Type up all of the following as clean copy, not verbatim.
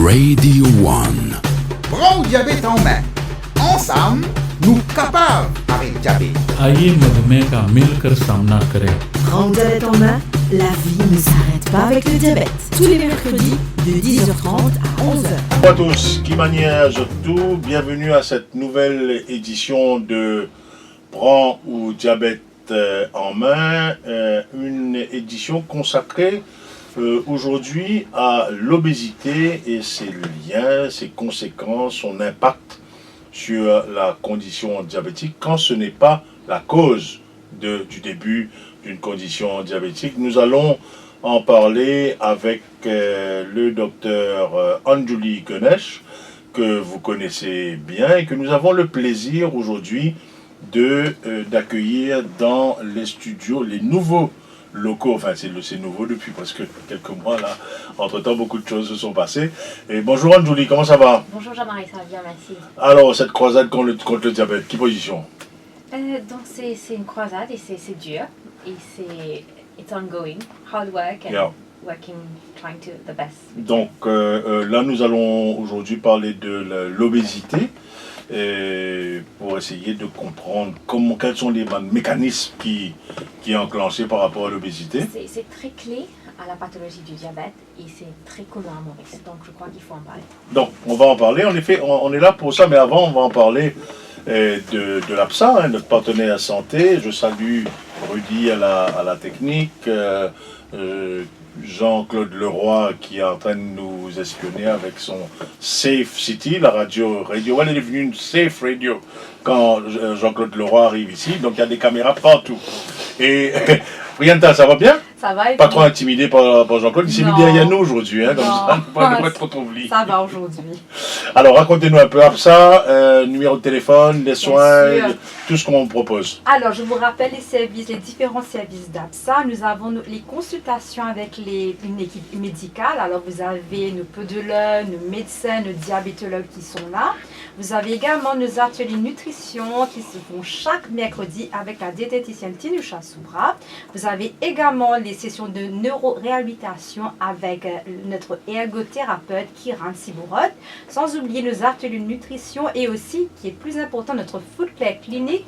Radio One. Prends le diabète en main. Ensemble, nous capables avec le diabète. आइए मधुमेह का मिलकर सामना करें। Prends le diabète en main, la vie ne s'arrête pas avec le diabète. Tous les mercredis de 10h30 à 11h. Bonjour à tous, Kimania Zotou, bienvenue à cette nouvelle édition de Prends ou diabète en main, une édition consacrée aujourd'hui à l'obésité et ses liens, ses conséquences, son impact sur la condition diabétique quand ce n'est pas la cause du début d'une condition diabétique. Nous allons en parler avec le docteur Anjuli Ganesh, que vous connaissez bien et que nous avons le plaisir aujourd'hui d'accueillir dans les studios, les nouveaux locaux, enfin c'est nouveau depuis presque quelques mois là, entre-temps beaucoup de choses se sont passées. Et bonjour Anjuli, comment ça va? Bonjour Jean-Marie, ça va bien, merci. Alors cette croisade contre le diabète, qui position? Donc c'est une croisade et c'est dur, et it's ongoing, hard work and Yeah. working, trying to the best. Donc là nous allons aujourd'hui parler de l'obésité, pour essayer de comprendre quels sont les mécanismes qui est enclenché par rapport à l'obésité. C'est très clé à la pathologie du diabète et c'est très commun à Maurice, donc je crois qu'il faut en parler. Donc on va en parler, en effet on est là pour ça, mais avant on va en parler de l'APSA, notre partenaire santé. Je salue Rudy à la technique, Jean-Claude Leroy qui est en train de nous espionner avec son Safe City, la radio One est devenue une Safe Radio quand Jean-Claude Leroy arrive ici, donc il y a des caméras partout. Et Prianta, ça va bien? Ça va. Pas trop intimidé par Jean-Claude, il s'est mis derrière nous aujourd'hui, hein, comme ça, ne pas trop oublier. Ça va aujourd'hui. Alors racontez-nous un peu ça, numéro de téléphone, les soins, tout ce qu'on propose. Alors je vous rappelle les différents services d'APSA. Nous avons les consultations avec une équipe médicale. Alors vous avez nos podologues, nos médecins, nos diabétologues qui sont là. Vous avez également nos ateliers nutrition qui se font chaque mercredi avec la diététicienne Tinusha Soubra. Vous avez également les sessions de neuroréhabilitation avec notre ergothérapeute Kiran Sibourot. Sans oublier nos ateliers de nutrition et aussi, qui est plus important, notre Food Care Clinic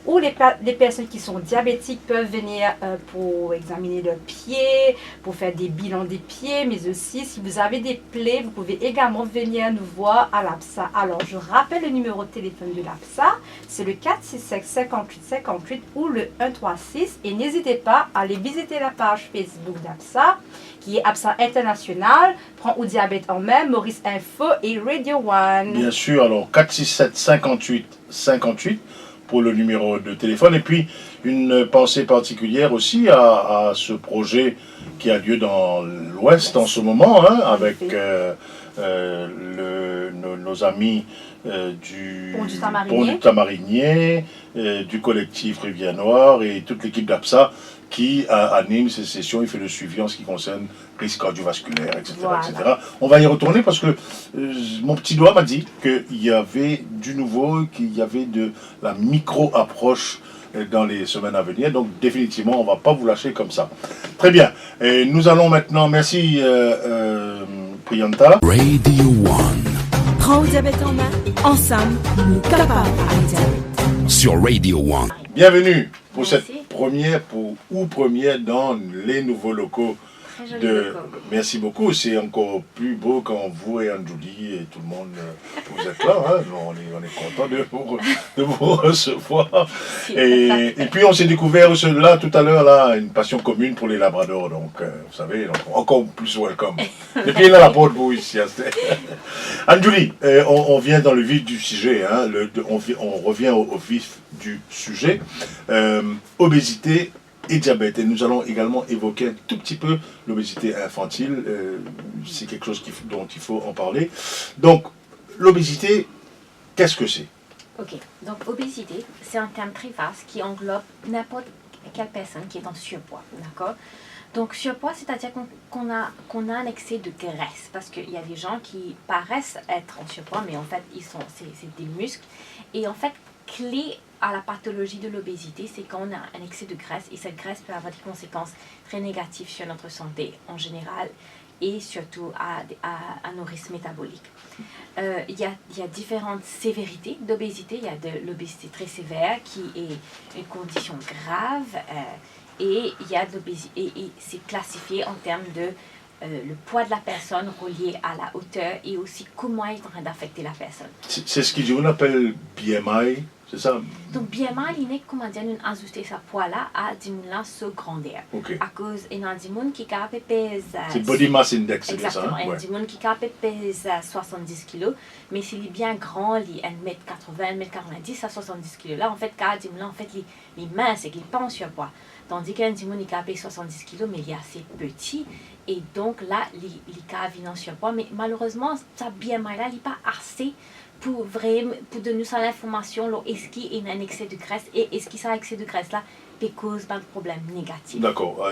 où les personnes qui sont diabétiques peuvent venir pour examiner leurs pieds, pour faire des bilans des pieds, mais aussi si vous avez des plaies, vous pouvez également venir nous voir à l'APSA. Alors je rappelle le numéro de téléphone de l'APSA, c'est le 467 58 58 ou le 136 et n'hésitez pas à aller visiter la page Facebook d'APSA qui est APSA International, Prends ou diabète en main, Maurice Info et Radio One. Bien sûr, alors 467 58 58 pour le numéro de téléphone. Et puis, une pensée particulière aussi à ce projet qui a lieu dans l'Ouest en ce moment, hein, avec nos amis du Pont du Tamarinier, du collectif Rivière Noire et toute l'équipe d'APSA qui anime ces sessions. Il fait le suivi en ce qui concerne risque cardiovasculaire, etc., voilà. etc. On va y retourner parce que mon petit doigt m'a dit qu'il y avait du nouveau, qu'il y avait de la micro-approche dans les semaines à venir. Donc définitivement, on ne va pas vous lâcher comme ça. Très bien. Et nous allons maintenant, merci Prianta. Radio One. Prends le diabète en main, ensemble, nous capables avec le diabète. Sur Radio One. Bienvenue pour Merci. cette première dans les nouveaux locaux. Très joli locaux. Merci beaucoup, c'est encore plus beau quand vous et Anjuli et tout le monde, vous êtes là, hein. On est content de vous recevoir. Et puis on s'est découvert là tout à l'heure là, une passion commune pour les labradors, donc vous savez, donc, encore plus welcome. Et puis là la porte pour ici. Anjuli, on vient dans le vif du sujet, hein, on revient au vif du sujet, obésité et diabète. Et nous allons également évoquer un tout petit peu l'obésité infantile. C'est quelque chose dont il faut en parler. Donc, l'obésité, qu'est-ce que c'est? Ok, donc obésité, c'est un terme très vaste qui englobe n'importe quelle personne qui est en surpoids, d'accord? Donc surpoids, c'est-à-dire qu'on a un excès de graisse, parce qu'il y a des gens qui paraissent être en surpoids, mais en fait, c'est des muscles. Et en fait, clé à la pathologie de l'obésité, c'est quand on a un excès de graisse, et cette graisse peut avoir des conséquences très négatives sur notre santé en général, et surtout à nos risques métaboliques. Il y a différentes sévérités d'obésité. Il y a de l'obésité très sévère qui est une condition grave et il y a de l'obésité et c'est classifié en termes de le poids de la personne relié à la hauteur et aussi comment il est en train d'affecter la personne. C'est ce qu'on appelle BMI, c'est ça? Donc BMI, il est comment dire, nous ajuster sa poids là à diminuer sa grandeur. Ok. À cause il y a des gens qui pèsent C'est Body Mass Index, c'est exactement, ça? il y a Ouais. des gens qui pèsent 70 kg, mais s'il est bien grand, il est 1m80, 1m90 à 70 kg. Là, en fait, quand il en fait, il est mince et qu'il pas en surpoids. Tandis qu'un dimon, il pèse 70 kg, mais il est assez petit. Et donc là, il est en surpoids. Mais malheureusement, ça BMI là, il n'est pas assez pour donner ça l'information. Est-ce qu'il y a un excès de graisse et est-ce qu'il y a un excès de graisse là peut causer un problème négatif. D'accord.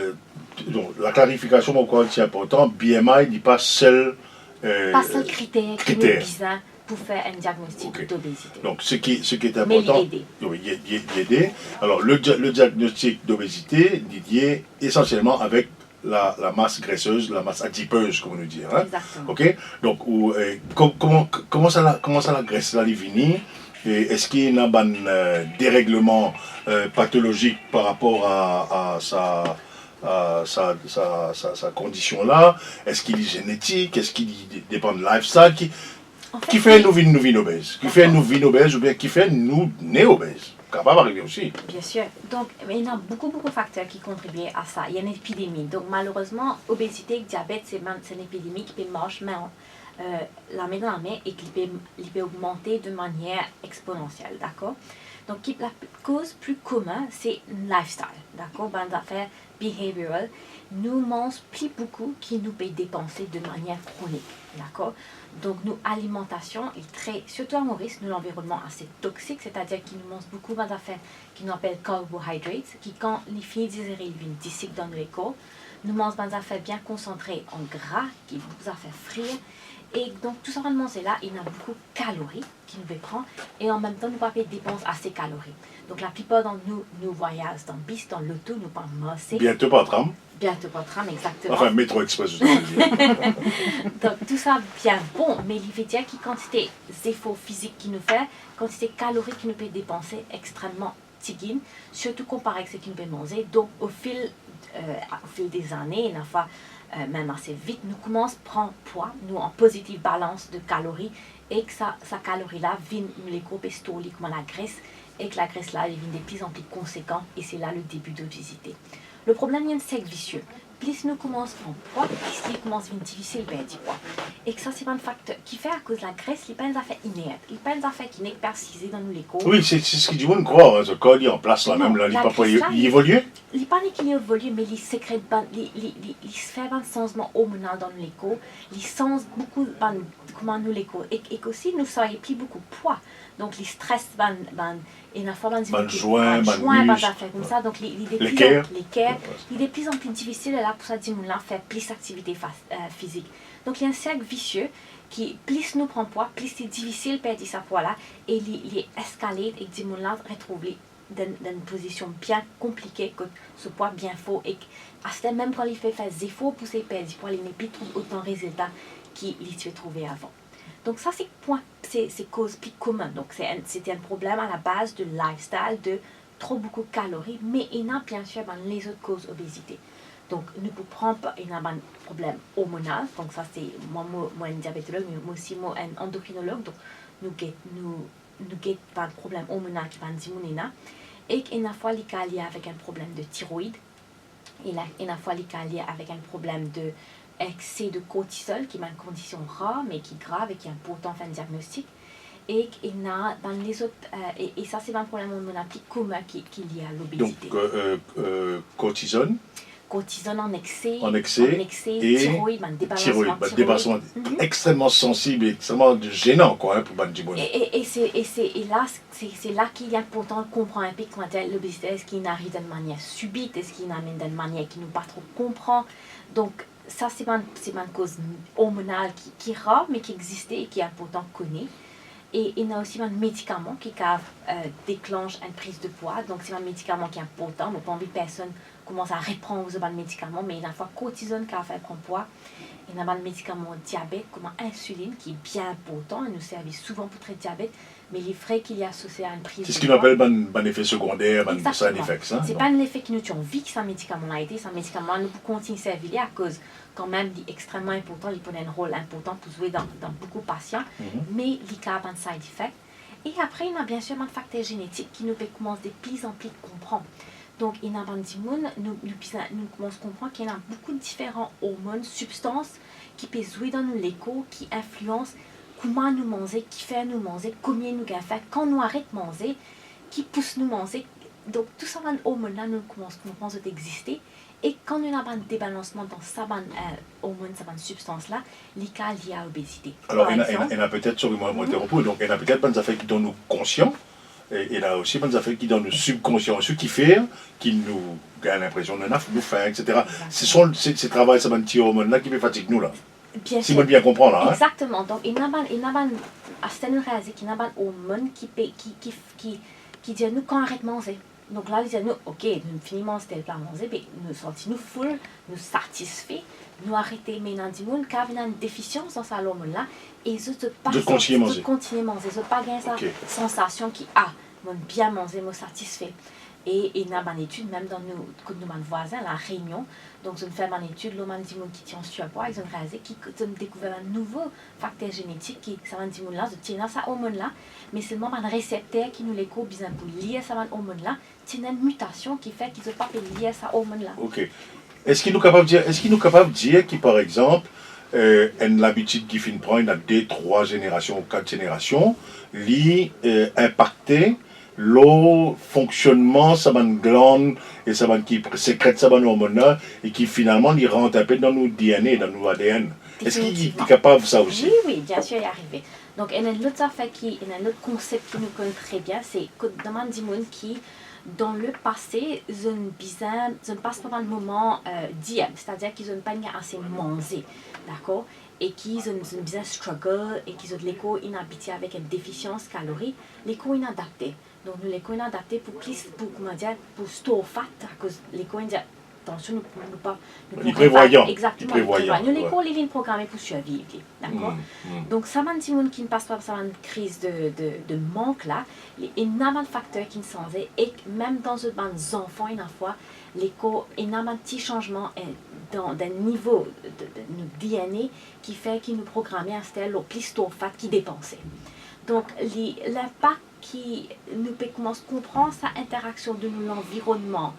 Donc, la clarification, mon quoi, c'est important. BMI n'est pas seul. Pas seul critère qui est besoin pour faire un diagnostic d'obésité. Donc, ce qui est important. Mais l'aider. Oui, il aider. Alors, le diagnostic d'obésité est essentiellement avec la masse graisseuse, la masse adipeuse, comme on nous dit. Hein? Exactement. Ok. Donc, comment ça la graisse là, venir? Et est-ce qu'il y a un dérèglement pathologique par rapport à sa condition là? Est-ce qu'il est génétique? Est-ce qu'il dépend de lifestyle? Qui fait nous vivre obèses? Qui fait nous vivre obèses ou bien qui fait nous nés obèses? Capable d'arriver aussi. Bien sûr. Donc, il y a beaucoup de facteurs qui contribuent à ça. Il y a une épidémie. Donc, malheureusement, obésité et diabète, c'est une épidémie qui peut marcher la main dans la main et qui peut augmenter de manière exponentielle. D'accord? Donc, la cause plus commune, c'est le lifestyle. D'accord? Ben, d'affaires behavioral. Nous mangeons plus beaucoup qui nous peut dépenser de manière chronique. D'accord? Donc, notre alimentation est très, surtout à Maurice, nous l'environnement assez toxique, c'est-à-dire qu'il nous mange beaucoup d'affaires qui nous appellent carbohydrates, qui quand les filles digèrent, ils viennent d'ici dans nos corps. Nous mangeons des affaires bien concentrées en gras, qui nous affaires frire. Et donc, tout ça, c'est là, il y a beaucoup de calories qui nous prend et en même temps, nous ne pouvons pas dépenser assez de calories. Donc, la plupart d'entre nous voyagent dans le bus, dans l'auto, nous pas masser. Bientôt pas tram. Bientôt pas tram, exactement. Enfin, métro express, je veux dire. Donc, tout ça bien bon, mais il veut dire que quantité d'efforts physiques qu'il nous fait, quantité de calories qu'il nous peut dépenser extrêmement tigine, surtout comparé à ce qu'il nous peut manger. Donc, au fil des années, une fois, même assez vite, nous commençons à prendre poids, nous en positive balance de calories, et que sa calorie-là vient les groupes historiques comme la graisse, et que la graisse-là devient de plus en plus conséquente, et c'est là le début d'obésité. Le problème, il y a un cercle vicieux. Plus nous commençons à prendre poids, plus il commence à être difficile de perdre du poids. Et que ça, c'est un facteur qui fait à cause de la graisse, il n'y a pas des affaires inertes, il n'y a pas des affaires qui n'est pas précisées dans nos corps. Oui, c'est ce qu'il dit, on croit, ce corps, il est en place là, même là, il évolue. Il n'est pas qu'il évolue, mais il sécrète, il se fait un changement hormonal dans nos corps, il change beaucoup comment nous les corps. Et aussi, nous ne plus beaucoup de poids. Donc, les stress, et la fois, joint, affaires comme ça. Donc, les cœurs, il est de plus en plus difficile là pour ça, de faire plus d'activité physique. Donc, il y a un cercle vicieux qui, plus nous prend poids, plus c'est difficile de perdre sa poids là, et il est escalé et que nous retrouve dans une position bien compliquée que ce poids bien faux et même quand il fait des efforts pour se perdre du poids, il n'est plus autant de résultats qu'il se trouvait avant. Donc ça, c'est cause plus commune. Donc c'était un problème à la base de lifestyle, de trop beaucoup de calories, mais il y a bien sûr les autres causes d'obésité. Donc nous pouvons prendre un problème hormonal, donc ça c'est moi un diabétologue, mais moi aussi moi un endocrinologue, donc nous avons un problème hormonal qui va nous et une fois il est lié avec un problème de thyroïde, et une fois il est lié avec un problème de excès de cortisol, qui est une condition rare, mais qui est grave et qui est important de faire un diagnostic. Et il y a dans les autres, et ça c'est un problème hormonal plus commun qui est lié à l'obésité. Donc, cortisone en excès et thyroïde, dépassement extrêmement sensible et extrêmement gênant quoi, hein, pour Bandimon. Et c'est là qu'il est important de comprendre un peu comment l'obésité, est-ce qu'il arrive d'une manière subite, est-ce qu'il arrive d'une manière qui nous pas trop comprend. Donc, ça, c'est une cause hormonale qui est rare, mais qui existe et qui est important de connaître. Et il y a aussi un médicament qui déclenche une prise de poids. Donc, c'est un médicament qui est important. On n'a pas envie que personne commence à reprendre ce médicament, mais il y a une fois cortisone qui a fait prendre poids. Il y a un médicament diabète comme l'insuline qui est bien important et nous servit souvent pour traiter le diabète, mais les frais qu'il y a associés à une prise C'est ce de qu'on poids, appelle un effet secondaire, un side exactement. effects. Hein, C'est non? pas un effet qui nous tue envie que ce médicament a été, ce médicament nous continue de servir à cause quand même il est extrêmement important, il peut un rôle important pour jouer dans beaucoup de patients, mais il y a un side effect. Et après, il y a bien sûr un facteur génétique qui nous peut commencer de plus en plus comprendre. Donc, il y a nous commençons à comprendre qu'il y a beaucoup de différents hormones, substances qui peuvent jouer dans nous l'écho, qui influencent comment nous manger, qui fait nous manger, combien nous gagnons faire, quand nous arrêtons de manger, qui pousse nous manger. Donc, tout ça, les hormones-là, nous commençons à comprendre d'exister. Et quand nous avons un débalancement dans ces hormones, ces substances-là, les cas liés à l'obésité. Alors, il y a peut-être, sur moi interrompu, donc il y a peut-être des affaires qui sont nous conscients, et il y a aussi des affaires qui sont nous subconscients, ce qui fait qu'ils nous gagnent l'impression de nous faire, etc. Ce sont ces travail, ces petits hormones-là qui peuvent fatiguer nous, là. Bien Si sûr. vous bien comprendre, hein? Exactement. Donc, il y a un hormone qui dit à nous quand on arrête de manger. Donc là, il dit à nous, ok, nous finissons de plat manger, mais nous sentons full, nous satisfaits, nous arrêtons. Mais dans le monde, quand il y a une déficience dans cette hormone-là, et ils ne pas continuer à manger. Ils ne pas gagner cette sensation qui, bien manger, me satisfait. Et il y a une étude, même dans nos voisins, la Réunion, donc ils ont fait une étude, l'homme qui tient surpoids, ils ont réalisé qu'ils ont découvert un nouveau facteur génétique qui ça là, tient cette hormone-là, mais seulement un récepteur qui nous l'écho bien pour lier cette hormone-là, tient une mutation qui fait qu'ils ne peuvent pas lier cette hormone-là. Ok. Est-ce qu'il nous capable de dire que, par exemple, l'habitude qui finit prendre dans 2, 3 générations ou 4 générations, impacter le fonctionnement de glande et qui sécrète cette hormone et qui finalement rentre un peu dans nos DNA, dans nos ADN. Est-ce qu'il est capable de ça aussi? Oui, bien sûr, il est arrivé. Donc, il y a un autre concept qui nous connaît très bien, c'est que dans des gens qui, dans le passé, ils ne passent pas un moment diète, c'est-à-dire qu'ils n'ont pas assez mangé, d'accord? Et qu'ils ont un struggle et qu'ils ont de l'écho inhabitué avec une déficience calorique, l'écho inadapté. Donc, nous l'écho inadapté pour store fat, à cause l'écho dit attention, nous pas. Il prévoyant. Exactement. Nous l'écho est programmé pour survivre, d'accord? Donc, ça m'a dit qui ne passe pas par une crise de manque là, il y a énormément de facteurs qui ne sont et même dans les enfants, une fois, l'écho énormément de petits changements dans un niveau de DNA qui fait qu'il nous programme un style au plus store fat qui dépensait. Donc, l'impact qui nous peut commencer à comprendre cette interaction de l'environnement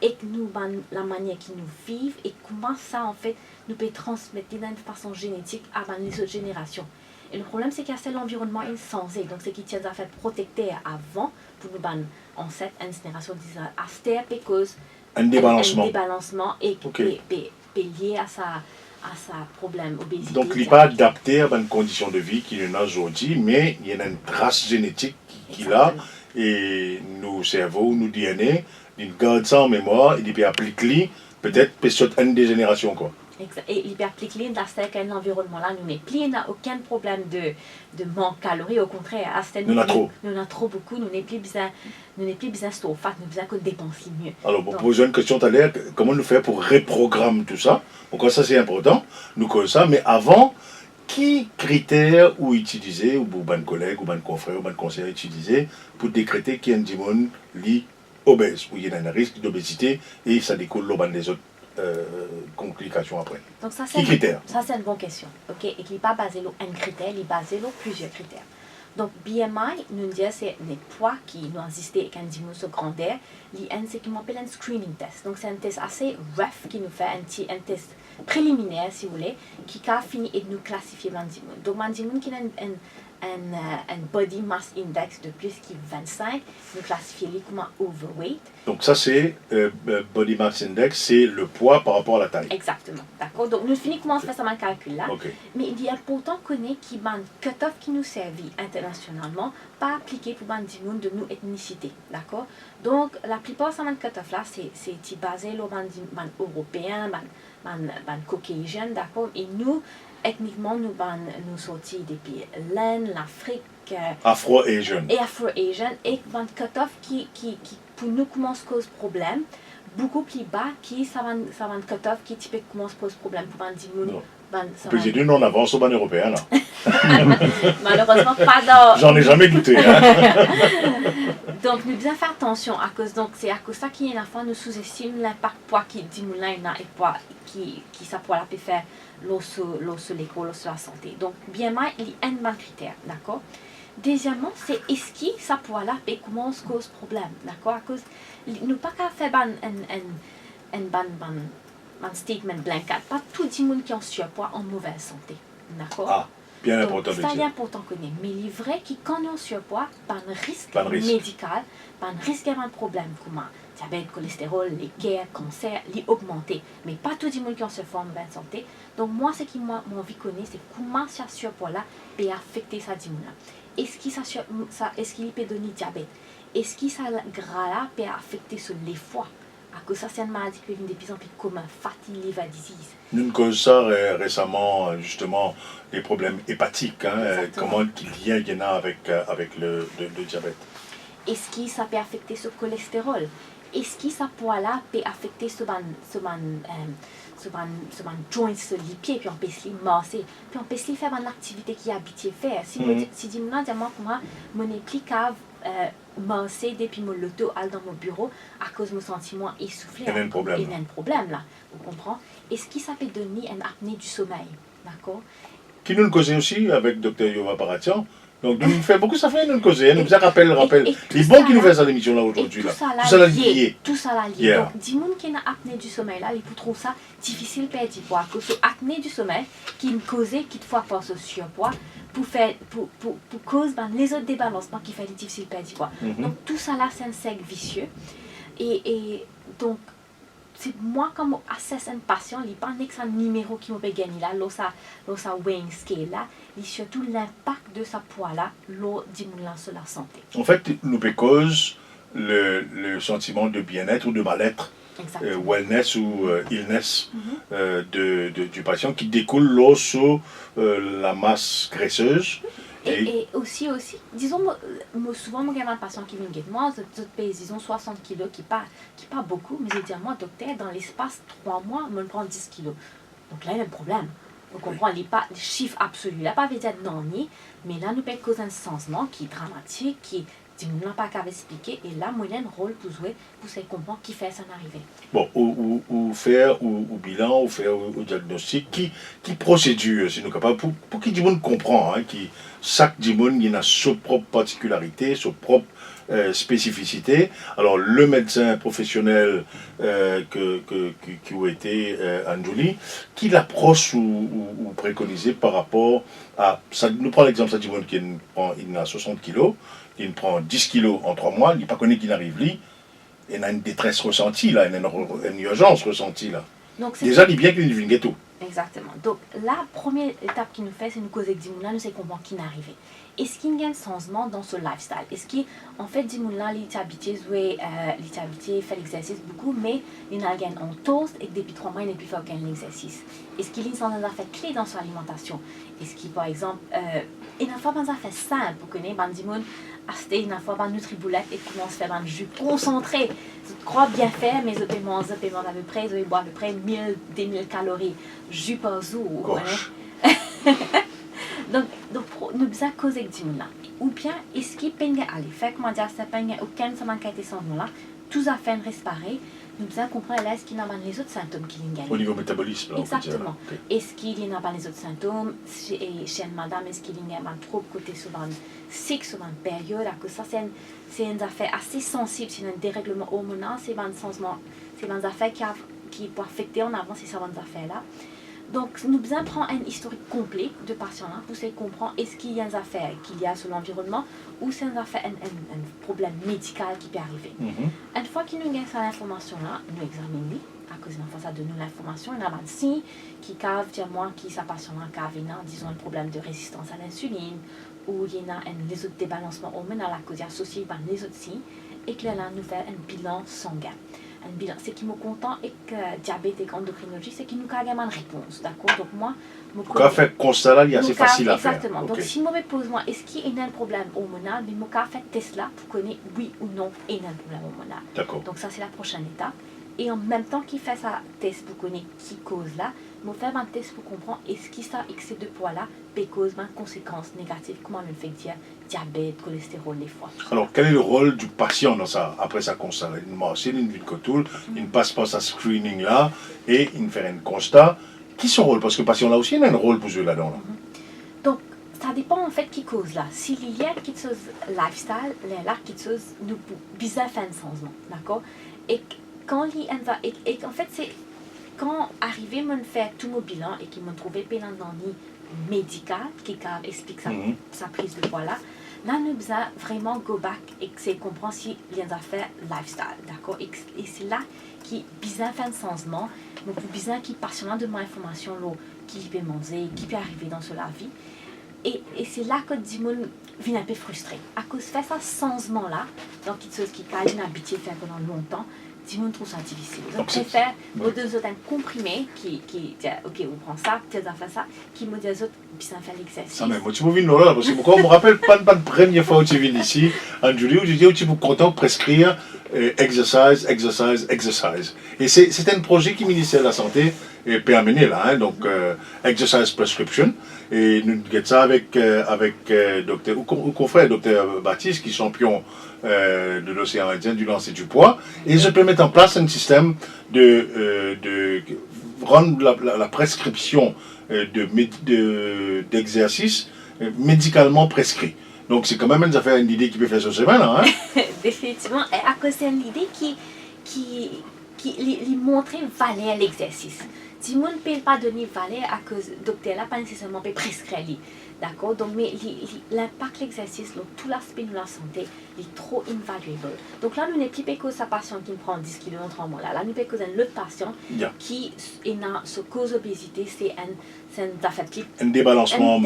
et que nous, la manière qu'ils nous vivent et comment ça, en fait, nous peut transmettre d'une façon génétique à les autres générations. Et le problème, c'est qu'il y a l'environnement insensé. Donc, c'est qu'il tient à faire protéger avant pour nous, ancêtres, une génération, à cette cause un débalancement et lié à sa problème obésité. Donc, il n'est pas adapté à une condition de vie qu'il a aujourd'hui, mais il y a une trace génétique qu'il a et nos cerveaux, nos DNA, il garde ça en mémoire et il peut appliquer peut-être peut-être une des générations, quoi. Et il peut appliquer dans cet environnement-là, nous n'avons plus aucun problème de manque de calories, au contraire, nous avons trop beaucoup, nous n'avons plus besoin de store fat, nous avons besoin de dépenser mieux. Alors, pour poser une question tout à l'heure, comment nous faire pour reprogrammer tout ça? Donc ça c'est important, nous connaissons ça, mais avant, qui critères ou utiliser, ou ben collègue, ou ben confrère, ou ben conseiller utiliser pour décréter qu'il y a un dimon obèse, où il y a un risque d'obésité et ça découle des autres complications après. Donc ça, qui critères? Ça c'est une bonne question, ok? Et qui n'est pas basé sur un critère, il est basé sur plusieurs critères. Donc BMI, nous disons c'est les poids qui nous existent avec un dimon sur grandeur. C'est ce qu'on appelle un screening test. Donc c'est un test assez rough qui nous fait un test préliminaire, si vous voulez, qui a fini et nous classifier un dimon. Donc un dimon qui a un body mass index de plus que 25, nous classifions comme overweight. Donc ça c'est body mass index, c'est le poids par rapport à la taille. Exactement, d'accord. Donc nous finissons comment on fait ce calcul là. Okay. Mais il est important qu'on ait qui un cut-off qui nous servit internationalement, pas appliqué pour un dimon de nos ethnicités, d'accord. Donc la plupart de ces cut-off là, c'est basé sur les européens, les caucasiens, d'accord. Et nous ethniquement, nous sortis depuis l'Inde, l'Afrique, Afro-Asian. Et Afro-Asian, et un cut-off qui pour nous commence à cause problème, beaucoup plus bas, qui ça va un cut-off qui typiquement pose problème pour un dimon On peut dire non en avance au ban européen là. Malheureusement, pas dans... J'en ai jamais douté. Hein. Donc, nous devons faire attention à cause, donc c'est à cause ça qu'il y a une fois, nous sous-estime l'impact poids qui dit moulin et poids qui ça poids là peut faire l'os l'école, l'os la santé. Donc, bien mal, il y a un bon critère, d'accord? Deuxièmement, c'est est-ce que ça poids là peut comment se cause problème, d'accord? À cause, nous pas qu'à faire un statement blanket, pas tout le monde qui est en surpoids en mauvaise santé, d'accord? Ah, bien donc, important de c'est dire. important qu'on ait. Mais il est vrai que quand on est en surpoids, pas un risque Pas de risque. médical, pas un risque d'avoir un problème comme diabète, cholestérol, les guerres, cancer, les augmenter. Mais pas tout le monde qui est en surpoids en mauvaise santé. Donc moi, ce qui m'a envie de connaître, c'est comment ce surpoids-là peut affecter sa diminution. Est-ce qu'il peut donner diabète? Est-ce que ça gras-là peut affecter sur les foies? À cause ça, c'est une maladie qui devient de plus en plus commune, fatty liver disease. Nous cause ça récemment, justement, les problèmes hépatiques. Hein, comment il y en a avec le diabète. Est-ce que ça peut affecter ce cholestérol? Est-ce que ça poids-là peut affecter ce joint sur les pieds, puis on peut se masser, puis on peut se faire une activité qui est habituée à faire. Si je me dis, moi, mon plus cave, masser depuis mon loto dans mon bureau à cause de mon sentiment essoufflé. Il y a un problème. Il y a un problème là, vous comprenez? Est-ce que ça peut donner une apnée du sommeil, d'accord? Qui nous le causait aussi avec Dr Yova Paratian. Donc nous fait beaucoup ça fait nous le causer, nous a rappelle. Les bons qui nous fait cette émission là aujourd'hui là. Tout ça là lié. Tout ça là lié. Yeah. Donc dis monde qui a apnée du sommeil là, il peut trouver ça difficile à perdre poids. À cause de apnée du sommeil qui me causait qui fois par ce surpoids pour cause les autres débalancements qui fait difficile à perdre poids. Donc tout ça là c'est un cercle vicieux et donc c'est moi comme assess un patient, il n'y a pas un numéro qui m'a gagné là, l'osa weighing scale là, il y a surtout l'impact de sa poids là, l'eau diminue sur la santé. En fait, nous cause le sentiment de bien-être ou de mal-être, wellness ou illness du patient qui découle l'eau sur la masse graisseuse. Et aussi, disons, souvent, mon gamin de patient qui vient de moi, je pèse, disons, 60 kilos, qui pas beaucoup, mais je dis à moi, docteur, dans l'espace 3 mois, je me prends 10 kilos. Donc là, il y a un problème. Vous comprenez, pas le chiffre absolu, là, pas veut dire non, ni, mais là, nous peut causer un changement qui est dramatique, qui nous n'a pas qu'à expliquer, et là, moi, il y a un rôle pour jouer, pour se comprendre qui fait son arrivée. Bon, ou faire ou bilan, ou faire au diagnostic, qui procédure, si nous capables, pour qui du monde comprend, hein, qui chaque du monde il a sa propre particularité, sa propre spécificité. Alors le médecin professionnel qui a été Anjuli, qui l'approche ou préconisé par rapport à, ça, nous prenons l'exemple ça du monde qui il a 60 kilos, il prend 10 kilos en 3 mois, il n'a pas connu qu'il arrive là, il a une détresse ressentie là, une urgence ressentie là. Donc, déjà, il est bien qu'il vienne ghetto. Exactement. Donc, la première étape qu'il nous fait, c'est nous causer que Dimoula nous sait comment qu'il est arrivé. Est-ce qu'il y a un changement dans ce lifestyle? Est-ce qu'en fait, Dimoula, il est habitué à faire l'exercice beaucoup, mais il a gagné en toast et depuis 3 mois, il n'a plus fait aucun exercice? Est-ce qu'il y a un affaire clé dans son alimentation? Est-ce qu'il, par exemple, il a fait un affaire simple pour connaître, Dimoula, acheter une fois une nutriboulette et commence à faire un jus concentré. Je crois bien faire, mais je paiement à peu près, je bois à peu près 1000 calories jus par jour. donc nous devons causer de Dimoula. Ou bien, est-ce qu'il peut aller faire, comment dire, ça peut aucun symptôme qui a été sans nous là, tout à fait respirer. Nous devons comprendre là, est-ce qu'il y a les autres symptômes qui viennent. Au niveau métabolisme, là, exactement. Est-ce qu'il y a les autres symptômes chez une madame, est-ce qu'il y a un trouble côté souvent cycle, souvent une période, à cause ça c'est une affaire assez sensible, c'est un dérèglement hormonal, c'est un changement, c'est une affaire qui peut affecter en avant ces affaires là. Donc nous devons prendre un historique complet de patients là pour se comprendre est-ce qu'il y a une affaire qu'il y a sur l'environnement ou c'est une affaire un problème médical qui peut arriver. Une fois qu'il nous gagne cette information là, nous examinons à cause d'une fois ça donne nous l'information, il y a un signe qui cave, moi qui sa patient là cave, disons un problème de résistance à l'insuline ou il y a les autres débalancements hormonaux à cause associés par les autres signes et que là nous fait un bilan sanguin. Un bilan, c'est qui me content et que diabète et endocrinologie, c'est qui nous a une réponse, d'accord? Donc moi, quand fait constat là, il est assez facile à faire. Exactement. Donc si je me pose moi, est-ce qu'il y a un problème hormonal, mais je fait test là pour connaître oui ou non il y a un problème hormonal. D'accord. Donc ça c'est la prochaine étape. Et en même temps qu'il fait sa test pour connaître qui cause là, me faire un test pour comprendre est-ce qu'il ça excès de poids là peut causer une conséquence négative, comment on fait dire diabète, cholestérol, les foies. Alors, quel est le rôle du patient dans ça, après ça constat? Il marche, il vit de il passe par sa screening là et il fait un constat. Qui son rôle? Parce que le patient là aussi, il a un rôle pour jouer là-dedans. Là. Donc, ça dépend en fait qui cause là. S'il y a quelque chose lifestyle, là, quelque chose nous bizarre faire un changement, d'accord? Et quand il va, et en fait, c'est quand arrivé me faire tout mon bilan et qu'il m'a trouvé pénal dans le médical qui explique sa prise de poids là nous besoin vraiment go back et que c'est comprendre si il y a des affaires lifestyle, d'accord? Et c'est là qui besoin faire un changement, mais pour besoin qui passionnant de mon information là, qui peut manger, qui peut arriver dans la vie. Et c'est là que Dimon vient un peu frustré. À cause de faire ce changement là, donc quelque chose qui a une habitude de faire pendant longtemps, Dimon trouve ça difficile. Donc, je préfère aux deux autres un comprimé qui dit ok, on prend ça, tu as fait ça, qui me dit aux autres, bien faire l'exercice. Ça même, tu me là, parce que pourquoi on me rappelle pas de première fois où tu viens ici, en Julie, où je dis où tu peux content prescrire exercise. Et c'est un projet qui le ministère de la Santé peut amener là, hein, donc exercise prescription. Et nous avons ça avec docteur, ou confrère docteur Baptiste, qui est champion de l'océan Indien du lancer du poids. Et je peux mettre en place un système de rendre la prescription d'exercice médicalement prescrit. Donc c'est quand même une idée qui peut faire ce semaine. Hein? Définitivement. Et à cause c'est une idée qui lui montrer valeur l'exercice. Si on ne peut pas donner valeur à cause le docteur là pas nécessairement peut prescrire lui. D'accord? Donc mais l'impact de l'exercice, tout l'aspect de la santé est trop invaluable. Donc là nous n'avons pas cause sa patient qui prend 10 kg en mois là. Là nous pas cause un autre patient qui est dans ce cause obésité, c'est un débalancement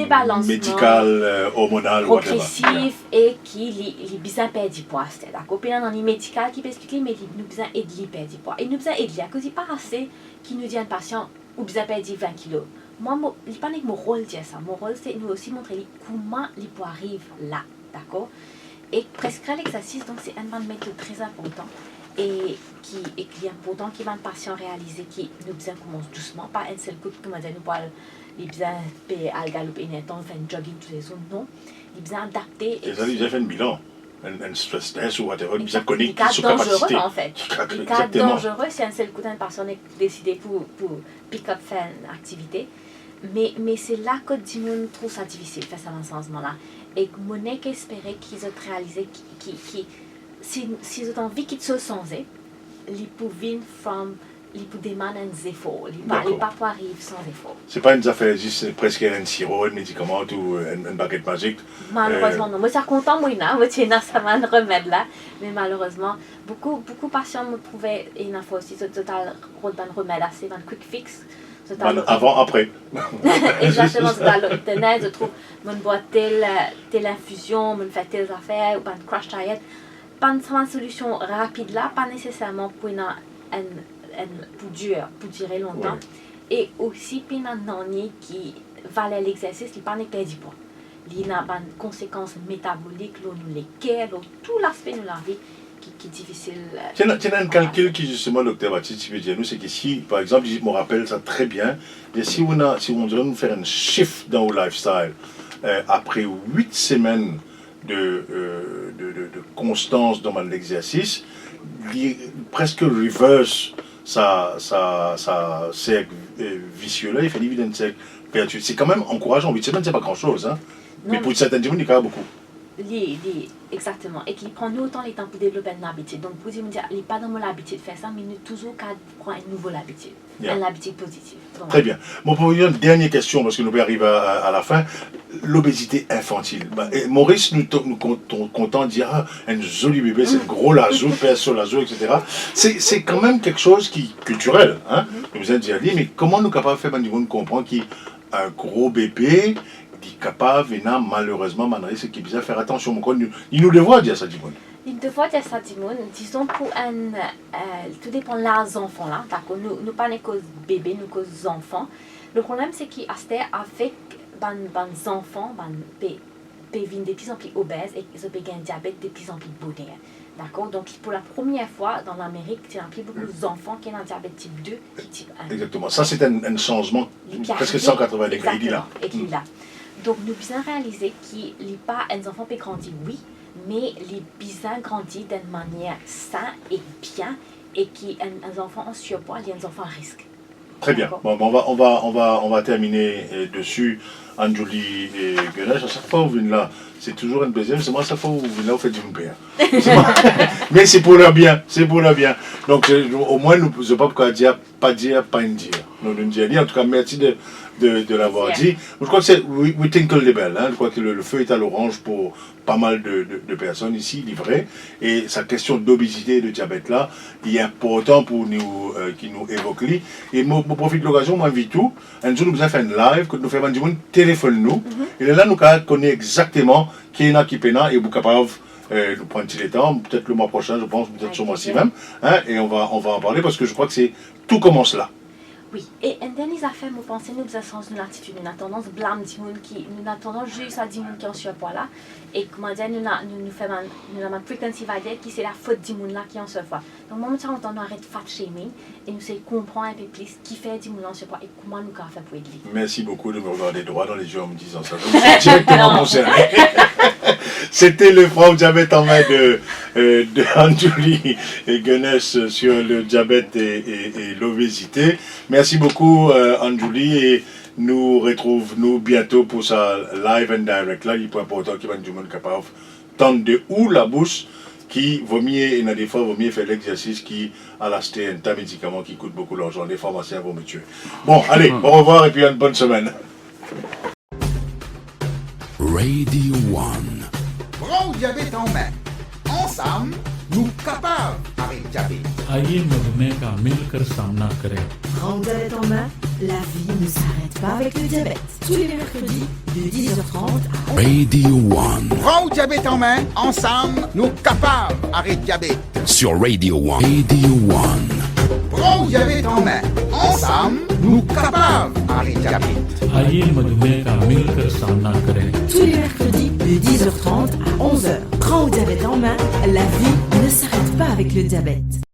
médical, hormonal, progressif et qui lui besoin de perdre du poids. D'accord? Puis dans les médicaux qui peut expliquer mais nous besoin aider perdre du poids. Et nous besoin aider à cause il pas assez qui nous dit un patient ou besoin perdre 20 kg. Moi, ce n'est pas mon rôle de dire ça. Mon rôle, c'est nous aussi montrer comment les poids arrivent là. D'accord? Et prescrire l'exercice, donc c'est un méthode très important et qui est important, qui va un patient réaliser qui nous besoin commence doucement, pas un seul coup comme on dit nous parle, les besoin payer à galoper un temps, faire un jogging tous les jours, non. Les besoin adapter. Et ça, ils ont fait un bilan. Un stress test ou whatever, ils ont connu sur capacité. En fait. Les cas dangereux, c'est un seul coup d'une personne décidé pour pick up faire une activité. Mais c'est là que Dimon trouve ça difficile face à l'enseignement-là. Et mon espérer qu'ils ont réalisé s'ils ont envie qu'ils se sentent, ils peuvent demander un effort. Ils ne pas arriver sans effort. Ce n'est pas une affaire juste presque un sirop, un médicament ou une baguette magique. Malheureusement, non. Moi, je suis content, moi, ça m'a un remède là. Mais malheureusement, beaucoup de patients me trouvaient une fois aussi, c'est total un remède assez, un quick fix. Avant, après. Exactement, c'est dans l'internet, je trouve, je bois telle infusion, je fais telle affaire, ou un crash diet. Pas une solution rapide là, pas nécessairement pour durer longtemps. Ouais. Et aussi, pour un nanny qui valait l'exercice, il n'a pas perdu du poids. Il n'a pas de conséquences métaboliques, les cœurs, tout l'aspect de la vie. Qui est difficile. Tiens, un calcul qui justement, docteur Baptiste, veut dire nous, c'est que si, par exemple, je me rappelle ça très bien, si on doit faire un shift dans le lifestyle, après 8 semaines de constance dans l'exercice, presque reverse ça cercle vicieux là, il fait évidemment un cercle vertueux. C'est quand même encourageant. 8 semaines, c'est pas grand chose, hein? Non, mais pour certaines gens, il y a quand même beaucoup. Exactement. Et qui prend nous autant les temps pour développer une habitude. Donc, vous dire, il n'est pas dans mon habitude de faire ça, mais nous toujours qu'à prendre une nouvelle habitude. Une habitude positive. Donc, très bien. Bon, pour une dernière question, parce que nous arrivons à la fin. L'obésité infantile. Maurice, nous content de dire, un joli bébé, c'est un gros lazou, perso lazou, etc. C'est quand même quelque chose qui est culturel. Hein? Nous allons dire, mais comment nous sommes capables de faire de comprendre qu'un gros bébé est capable, et malheureusement, ce qui est bizarre, faire attention. Il nous devrait dire ça, Dimon. Il devrait dire ça, Dimon. Disons, pour tout dépend de les enfants, là. D'accord? Nous pas cause bébé, nous cause enfants. Le problème, c'est qu'avec les enfants, peuvent venir de plus en plus obèses et ils ont un diabète de plus en plus boudé. D'accord? Donc, pour la première fois dans l'Amérique, il y a plus beaucoup d'enfants qui ont un diabète type 2 que type 1. Exactement. Ça, c'est un changement presque 180 degrés. Il est là. Et qu'il est là. Donc, nous avons réalisé qu'il n'y a pas un enfant qui grandit, oui, mais les bisons grandissent d'une manière saine et bien, et qu'un enfant en surpoids, il y a un enfant à risque. Très bien. Bon, on va terminer dessus. Anne-Julie et Ganesh, à chaque fois que vous venez là, c'est toujours un plaisir. C'est moi, à chaque fois que vous venez là, vous faites du père. Mais c'est pour leur bien. C'est pour leur bien. Donc, au moins, je ne sais pas pourquoi dire, pas dire. Nous ne disons rien. En tout cas, merci de l'avoir dit. Je crois que c'est We Tinkle les Belles. Je crois que le feu est à l'orange pour pas mal de personnes ici, livrées. Et sa question d'obésité et de diabète là, il est important pour nous, qui nous évoque. Et moi, je profite de l'occasion, moi, j'invite tout. Un jour, nous avons fait un live, que nous faisons du monde, téléphone-nous. Et là, nous connaissons exactement qui est là, qui est là, et vous êtes capable nous prendre un petit temps, peut-être le mois prochain, je pense, peut-être ce mois-ci même. Et on va en parler parce que je crois que tout commence là. Oui, et dernière affaire, nous pensons, nous avons une attitude, une tendance blâme du monde qui, nous avons tendance juste à dire qui est en surpoids là, et comment dire, nous avons une frequency validate qui c'est la faute du monde là qui est en surpoids. Donc, moi, on tend à arrêter de fat shaming et nous essayons de comprendre un peu plus qui fait du monde en surpoids et comment nous pouvons faire pour aider. Merci beaucoup de me regarder droit dans les yeux en me disant ça. Je me suis directement concerné. C'était le franc diabète en main de Anne-Julie et Ganesh sur le diabète et l'obésité. Merci beaucoup Anne-Julie et nous retrouvons bientôt pour sa live and direct. Là, il est important qu'il y ait du monde capable tendre de où la bouche qui vaut mieux, et des fois, vaut mieux faire l'exercice qui a acheté un tas de médicaments qui coûtent beaucoup d'argent. Les pharmaciens vont me tuer. Bon, allez, au revoir et puis une bonne semaine. Radio 1. Prends le diabète en main. Ensemble, nous capables avec diabète. आइए मधुमेह का मिलकर सामना करें। Prends le diabète en main, la vie ne s'arrête pas avec le diabète. Tous les mercredis de 10h30 à 11h. Radio 1. Prends le diabète en main. Ensemble, nous capables avec diabète. Sur Radio 1. Radio 1. Prends le diabète en main. Ensemble, nous capables avec diabète. आइए मधुमेह का मिलकर सामना करें। Tous les mercredis de 10h30 à 11h. Prends le diabète en main, la vie ne s'arrête pas avec le diabète.